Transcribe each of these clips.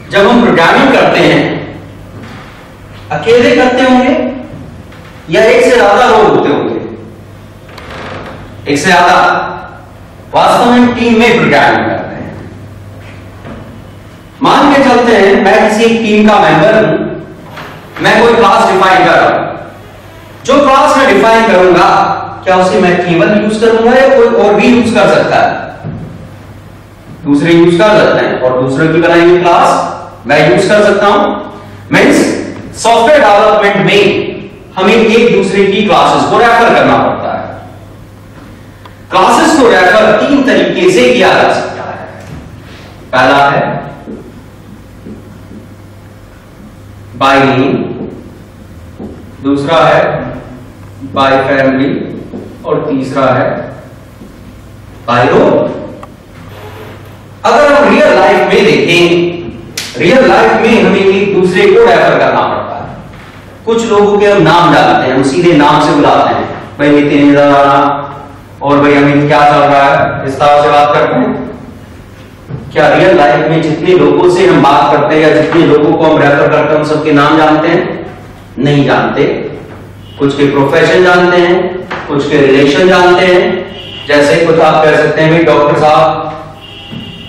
जब हम प्रोग्रामिंग करते हैं अकेले करते होंगे या एक से ज्यादा लोग होते होंगे? एक से ज्यादा। वास्तव में टीम में प्रोग्रामिंग करते हैं। मान के चलते हैं मैं किसी एक टीम का मेंबर हूं, मैं कोई क्लास डिफाइन कर रहा हूं। जो क्लास मैं डिफाइन करूंगा क्या उसे मैं केवल यूज करूंगा या कोई और भी यूज कर सकता है? दूसरे यूज कर सकते हैं और दूसरे की बनाई हुई क्लास मैं यूज कर सकता हूं। मींस सॉफ्टवेयर डेवलपमेंट में हमें एक दूसरे की क्लासेस को रेफर करना पड़ता है। क्लासेस को रेफर 3 तरीके से किया जा सकता है। पहला है बाय नेम, दूसरा है बाय फैमिली और तीसरा है बाय रोल। अगर हम रियल लाइफ में देखें, रियल लाइफ में हमें एक दूसरे को रेफर करना पड़ता है। कुछ लोगों के हम नाम जानते हैं, हम सीधे नाम से बुलाते हैं, भाई नितिन इधर आना और भाई अमित क्या चल रहा है, इस तरह से बात करते हैं। क्या रियल लाइफ में जितने लोगों से हम बात करते हैं या जितने लोगों को हम रेफर करते हैं हम सबके नाम जानते हैं? नहीं जानते। कुछ के प्रोफेशन जानते हैं, कुछ के रिलेशन जानते हैं। जैसे कुछ आप कह सकते हैं भाई डॉक्टर साहब,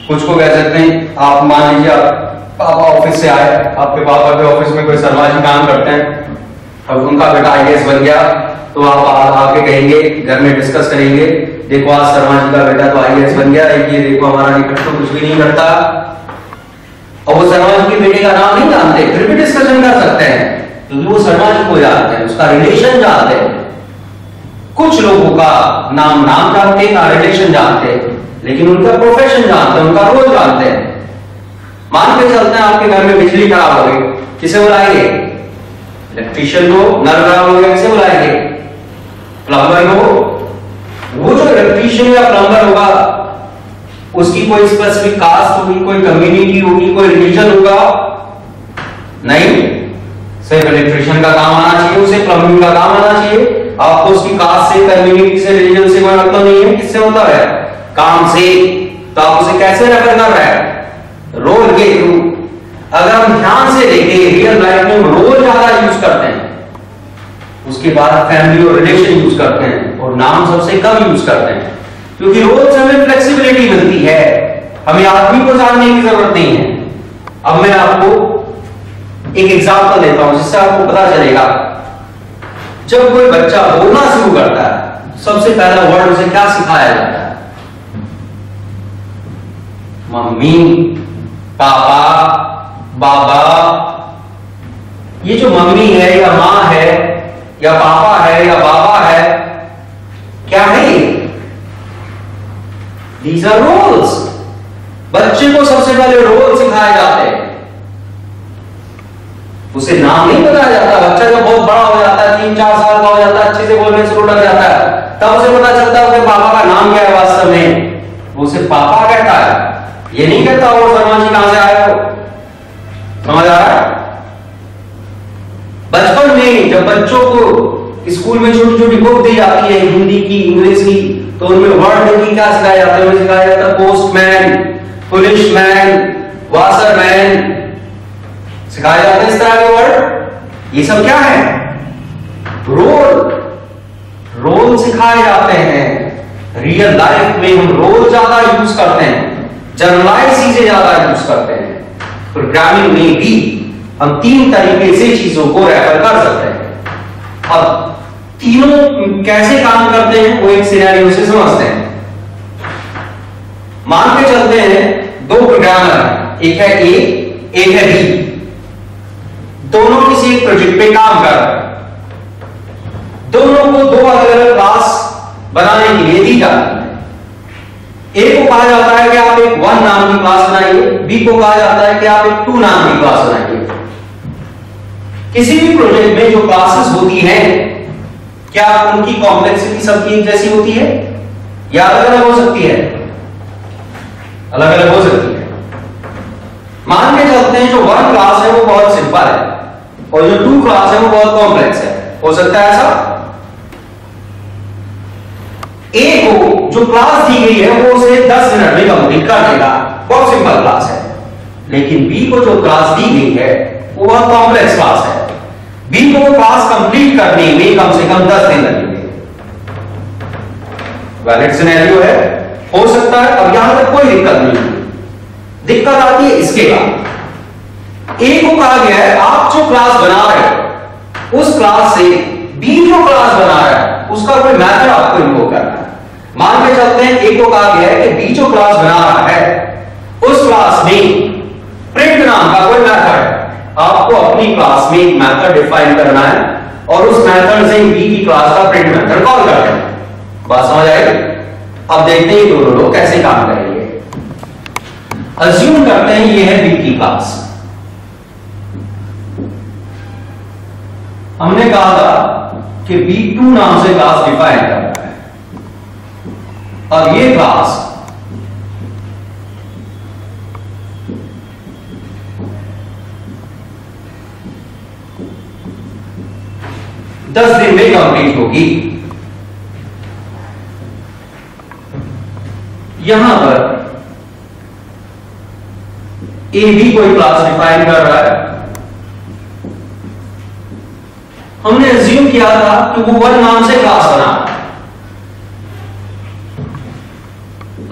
कुछ को कह सकते हैं आप मान लीजिए पापा ऑफिस से आए, आपके पापा के ऑफिस में कोई शर्मा जी काम करते हैं, अब उनका बेटा IAS बन गया तो आप आके कहेंगे, घर में डिस्कस करेंगे, देखो आज शर्मा जी का बेटा तो IAS बन गया, ये देखो हमारा निकट तो कुछ भी नहीं करता। और वो शर्मा जी के बेटे का नाम नहीं जानते, फिर भी डिस्कशन कर सकते हैं क्योंकि वो शर्मा जी को जानते हैं, उसका रिलेशन जानते हैं। कुछ लोगों का नाम जानते हैं, ना रिलेशन जानते हैं, लेकिन उनका प्रोफेशन जानते हैं, उनका रोल जानते हैं। मान के चलते हैं आपके घर में बिजली खराब हो गई, किसे बुलाएंगे? इलेक्ट्रीशियन को। नल खराब हो गया, किसे बुलाएंगे? प्लम्बर को। वो जो इलेक्ट्रीशियन या प्लम्बर होगा उसकी कोई स्पेसिफिक कास्ट होगी, कोई कम्युनिटी होगी, कोई रिलीजन होगा? नहीं। सिर्फ इलेक्ट्रीशियन का काम आना चाहिए, उसे प्लम्बिंग का काम आना चाहिए। आपको उसकी कास्ट से, कम्युनिटी से, रिलीजन से कोई मतलब नहीं है। किससे मतलब है? काम से। तो आप उसे कैसे रेफर कर रहे हैं? रोल के थ्रू। अगर हम ध्यान से देखें रियल लाइफ में रोल ज्यादा यूज करते हैं, उसके बाद फैमिली और रिलेशन यूज करते हैं और नाम सबसे कम यूज करते हैं, क्योंकि रोल से हमें फ्लेक्सिबिलिटी मिलती है, हमें आदमी को जानने की जरूरत नहीं है। अब मैं आपको एक एग्जांपल देता हूं जिससे आपको पता चलेगा। जब कोई बच्चा बोलना शुरू करता है सबसे पहला वर्ड उसे क्या सिखाया जाता है? मम्मी, पापा, बाबा। ये जो मम्मी है या माँ है या पापा है या बाबा है, क्या है ये? These are roles। बच्चे को सबसे पहले रोल सिखाए जाते हैं, उसे नाम नहीं बताया जाता। बच्चा जब बहुत बड़ा हो जाता है, 3-4 साल का हो जाता है, अच्छे से बोलने शुरू लग जाता है, तब उसे पता चलता है उसके पापा का नाम क्या है वास्तव में। वो उसे पापा कहता है, ये नहीं कहता वो शर्मा जी कहां से आए हो। समझ आ रहा है? बचपन में जब बच्चों को स्कूल में छोटी छोटी बुक दी जाती है हिंदी की, इंग्लिश की, तो उनमें वर्ड की क्या सिखाया जाता है? उन्हें सिखाया जाता है पोस्टमैन, पुलिसमैन, वाशरमैन, सिखाया जाता है इस तरह के वर्ड। ये सब क्या है? रोल। रोल सिखाए जाते हैं। रियल लाइफ में हम रोल ज्यादा यूज करते हैं, जनरलाइज चीजें ज्यादा यूज करते हैं। प्रोग्रामिंग में भी हम 3 तरीके से चीजों को रेफर कर सकते हैं। अब तीनों कैसे काम करते हैं वो एक सिनेरियो से समझते हैं। मान के चलते हैं 2 प्रोग्रामर, एक है ए, एक है बी। दोनों किसी एक प्रोजेक्ट पे काम कर रहे हैं। दोनों को 2 अलग अलग क्लास बनाने के लिए दी जाती है। ए को कहा जाता है कि आप एक 1 नाम की क्लास बनाइए, बी को कहा जाता है कि आप एक 2 नाम की क्लास बनाइए। किसी भी प्रोजेक्ट में जो क्लासेस होती हैं, क्या उनकी कॉम्प्लेक्सिटी सबकी एक जैसी होती है या अलग अलग हो सकती है? अलग अलग हो सकती है। मान के चलते हैं जो 1 क्लास है वो बहुत सिंपल है और जो 2 क्लास है वो बहुत कॉम्प्लेक्स है। हो सकता है ऐसा? ए को जो क्लास दी गई है वो उसे 10 मिनट में कंप्लीट कर देगा, बहुत सिंपल क्लास है। लेकिन बी को जो क्लास दी गई है वो बहुत कॉम्प्लेक्स क्लास है। बी को क्लास कंप्लीट करने में कम से कम 10 दिन लगेंगे। वैलिड सिनेरियो है, हो सकता है। अब यहां तक कोई दिक्कत नहीं है। दिक्कत आती है इसके बाद। ए को कहा गया है आप जो क्लास बना रहे हो उस क्लास से बी जो क्लास बना रहा है उसका कोई मैथड आपको इन्वोक करना है। मान के चलते हैं ए को कहा गया है कि बी जो क्लास बना रहा है उस क्लास में प्रिंट नाम का कोई मेथड है। आपको अपनी क्लास में एक मेथड डिफाइन करना है और उस मेथड से बी की क्लास का प्रिंट मेथड कॉल करना है। बात समझ आएगी? अब देखते हैं दोनों लोग कैसे काम करेंगे। अज्यूम करते हैं ये है बी की क्लास। हमने कहा था कि B2 नाम से क्लास डिफाइन करना है। अब ये क्लास दस दिन में कंप्लीट होगी। यहां पर ए बी कोई क्लास डिफाइन कर रहा है। हमने अज्यूम किया था कि वो 1 नाम से क्लास बना।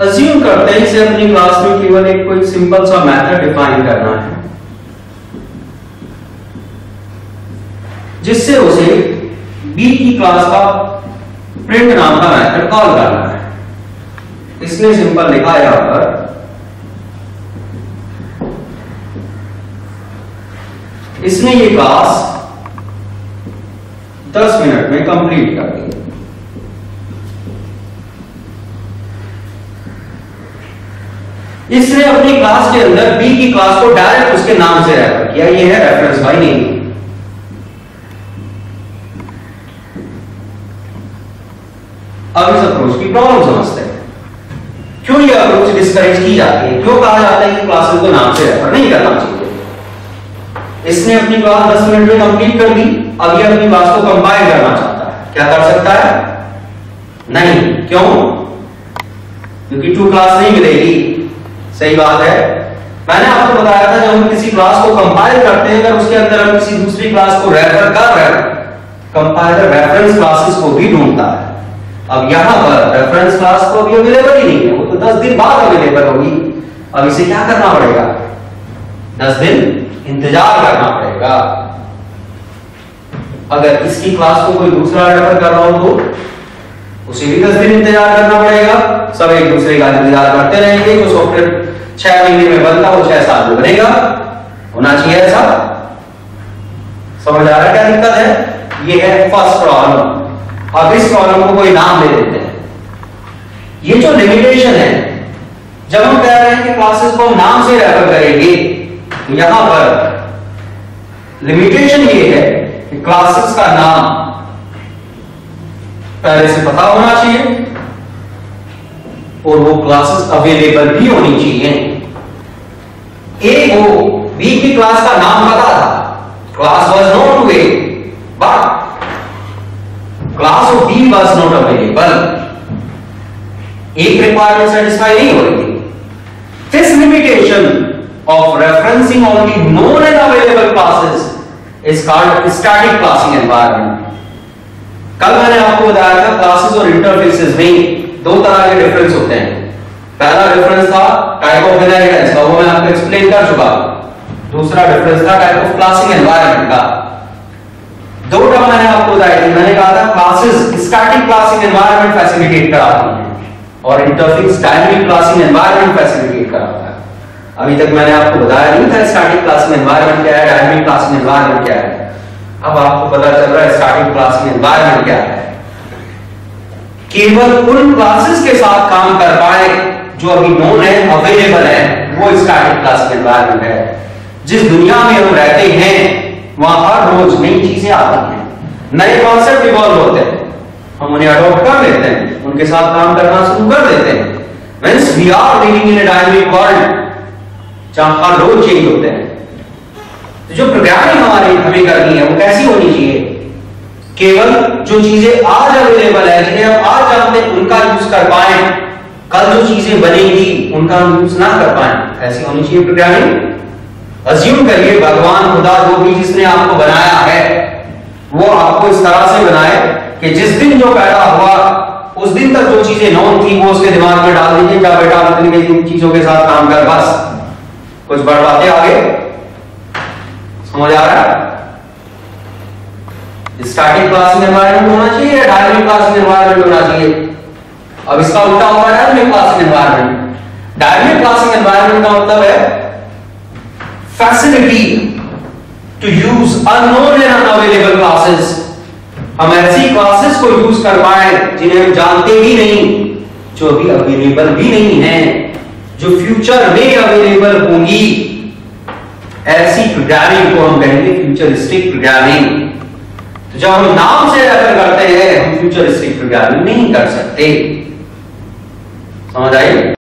अज्यूम करते हैं इसे अपनी क्लास में केवल एक कोई सिंपल सा मेथड डिफाइन करना है जिससे उसे बी की क्लास का प्रिंट नाम का मेथड कॉल करना है। इसने सिंपल लिखा है यहां पर इसने ये क्लास 10 मिनट में कंप्लीट कर दी। इसने अपनी क्लास के अंदर बी की क्लास को डायरेक्ट उसके नाम से रेफर किया। ये है रेफरेंस बाय नेम। अब इस अप्रोच की प्रॉब्लम समझते हैं। क्यों ये अप्रोच डिस्करेज की जाती है? क्यों कहा जाता है कि क्लासेस को नाम से रेफर नहीं करना चाहिए? इसने अपनी क्लास 10 मिनट में कंप्लीट कर दी। अब ये अपनी क्लास को कंपाइल करना चाहता है। क्या कर सकता है? नहीं। क्यों? क्योंकि टू क्लास नहीं मिलेगी। सही बात है। मैंने आपको बताया था जब हम किसी क्लास को कंपाइल करते हैं अगर उसके अंदर हम किसी दूसरी क्लास को रेफर कर रहे हैं, कंपाइलर रेफरेंस क्लासेस को भी ढूंढता है। अब यहां पर रेफरेंस क्लास को अभी अवेलेबल ही नहीं है, वो तो 10 दिन बाद अवेलेबल होगी। अब इसे क्या करना पड़ेगा? 10 दिन इंतजार करना पड़ेगा। अगर इसकी क्लास को कोई दूसरा रेफर कर रहा हो तो उसे भी 10 दिन इंतजार करना पड़ेगा। सब एक दूसरे का इंतजार करते रहेंगे। जो सॉफ्टवेयर 6 महीने में बनता वो 6 साल में बनेगा। होना चाहिए ऐसा। समझ आ रहा है क्या दिक्कत है? ये है फर्स्ट प्रॉब्लम। अब इस प्रॉब्लम को कोई नाम दे देते हैं। ये जो लिमिटेशन है, जब हम कह रहे हैं कि क्लासेस को नाम से रेफर करेंगे तो यहां पर लिमिटेशन ये है कि क्लासेस का नाम पहले से पता होना चाहिए और वो क्लासेस अवेलेबल भी होनी चाहिए। ए को बी की क्लास का नाम पता था, class was known to A, but class of B was not available. एक रिक्वायरमेंट सेटिस्फाई नहीं हो रही थी। This limitation of referencing only known and available classes is called static classing environment. कल मैंने आपको बताया था क्लासेस और इंटरफेसेस में 2 तरह के डिफरेंस होते हैं। पहला डिफरेंस था टाइप ऑफ इनहेरिटेंस का, वो मैं आपको एक्सप्लेन कर चुका। दूसरा डिफरेंस था टाइप ऑफ क्लासिंग एनवायरनमेंट का। 2 टर्म मैंने आपको बताई थी। मैंने कहा था classes static classing environment facilitate कराती हैं और interface dynamic classing environment facilitate कराता है। अभी तक मैंने आपको बताया नहीं था स्टैटिक क्लासिंग एनवायरनमेंट क्या है, डायनामिक क्लासिंग एनवायरनमेंट क्या है। अब आपको पता चल रहा है स्टैटिक क्लासिंग एनवायरनमेंट क्या है। केवल उन क्लासेस के साथ काम कर पाए जो अभी नोन है, अवेलेबल है, वो स्टैटिक क्लासिंग एनवायरनमेंट है। जिस दुनिया में हम रहते हैं वहां हर रोज नई चीजें आती हैं, नए कॉन्सेप्ट इवॉल्व होते हैं, हम उन्हें अडॉप्ट कर लेते हैं, उनके साथ काम करना शुरू कर देते हैं। Hence we are living in a dynamic world जहां हर रोज चेंज होते हैं। तो जो प्रोग्रामिंग हमारी हमें करनी है वो कैसी होनी चाहिए? केवल जो चीजें आज अवेलेबल है, जिन्हें हम आज जानते हैं, उनका यूज कर पाए। कल जो चीजें बनेंगी उनका हम यूज ना कर पाए, ऐसी होनी चाहिए प्रोग्रामिंग। अज्यूम करिए भगवान खुदा जो भी जिसने आपको बनाया है वो आपको इस तरह से बनाए कि जिस दिन जो पैदा हुआ उस दिन तक जो चीजें नॉन थी वो उसके दिमाग में डाल दीजिए, क्या बेटा अपनी इन चीजों के साथ काम कर, बस कुछ बढ़वाते आगे। समझ आ रहा है? स्टार्टिंग क्लासिंग एनवायरनमेंट होना चाहिए या डायनेमिक क्लासिंग एनवायरनमेंट होना चाहिए? अब इसका उल्टा होगा dynamic classing environment. Dynamic classing environment का मतलब है facility to use unknown and unavailable classes. हम ऐसी क्लासेस को यूज कर पाए जिन्हें हम जानते भी नहीं, जो अभी अवेलेबल भी नहीं है, जो फ्यूचर में अवेलेबल होंगी। ऐसी प्रोग्रामिंग को हम कहेंगे फ्यूचरिस्टिक प्रोग्रामिंग। तो जब हम नाम से रेफर करते हैं हम फ्यूचरिस्टिक प्रोग्रामिंग नहीं कर सकते। समझ आई?